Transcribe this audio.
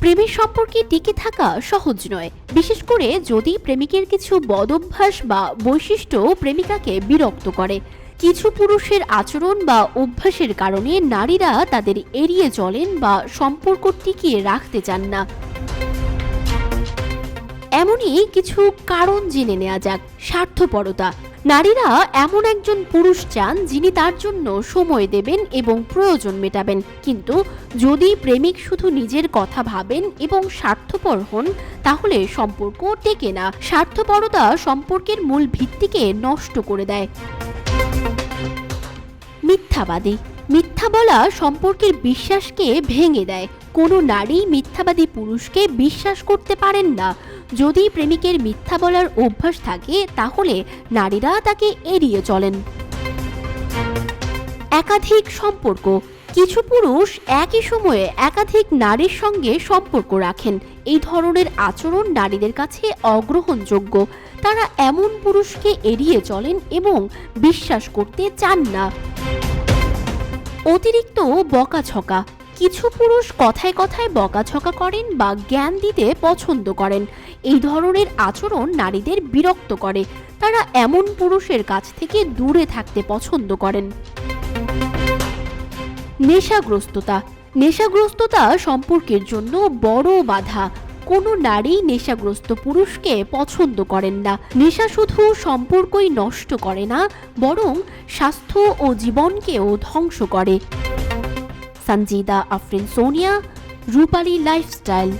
প্রেমের সম্পর্কে টিকে থাকা সহজ নয়, বিশেষ করে যদি প্রেমিকের কিছু বদঅভ্যাস বা বৈশিষ্ট্য প্রেমিকাকে বিরক্ত করে। কিছু পুরুষের আচরণ বা অভ্যাসের কারণে নারীরা তাদের এড়িয়ে চলেন বা সম্পর্ক টিকিয়ে রাখতে চান না। এমনই কিছু কারণ জেনে নেওয়া যাক। স্বার্থপরতা। নারীরা এমন একজন পুরুষ চান যিনি তার জন্য সময় দেবেন এবং প্রয়োজন মেটাবেন, কিন্তু যদি প্রেমিক শুধু নিজের কথা ভাবেন এবং স্বার্থপর হন তাহলে সম্পর্ক টেকে না। স্বার্থপরতা সম্পর্কের মূল ভিত্তিকে নষ্ট করে দেয়। মিথ্যাবাদী। মিথ্যা বলা সম্পর্কের বিশ্বাসকে ভেঙে দেয়। কোনো নারী মিথ্যাবাদী পুরুষকে বিশ্বাস করতে পারেন না। যদি প্রেমিকের মিথ্যা বলার অভ্যাস থাকে তাহলে নারীরা তাকে এড়িয়ে চলেন। একাধিক সম্পর্ক। কিছু পুরুষ একই সময়ে একাধিক নারীর সঙ্গে সম্পর্ক রাখেন। এই ধরনের আচরণ নারীদের কাছে অগ্রহণযোগ্য। তারা এমন পুরুষকে এড়িয়ে চলেন এবং বিশ্বাস করতে চান না। অতিরিক্ত বকাঝকা। কিছু পুরুষ কথায় কথায় বকাঝকা করেন বা জ্ঞান দিতে পছন্দ করেন। এই ধরনের আচরণ নারীদের বিরক্ত করে। তারা এমন পুরুষের কাছ থেকে দূরে থাকতে পছন্দ করেন। নেশাগ্রস্ততা। নেশাগ্রস্ততা সম্পর্কের জন্য বড় বাধা। কোনো নারী নেশাগ্রস্ত পুরুষকে পছন্দ করেন না। নেশা শুধু সম্পর্কই নষ্ট করে না, বরং স্বাস্থ্য ও জীবনকেও ধ্বংস করে। সঞ্জিদা আফরিন সোনিয়া, রূপালী লাইফস্টাইল।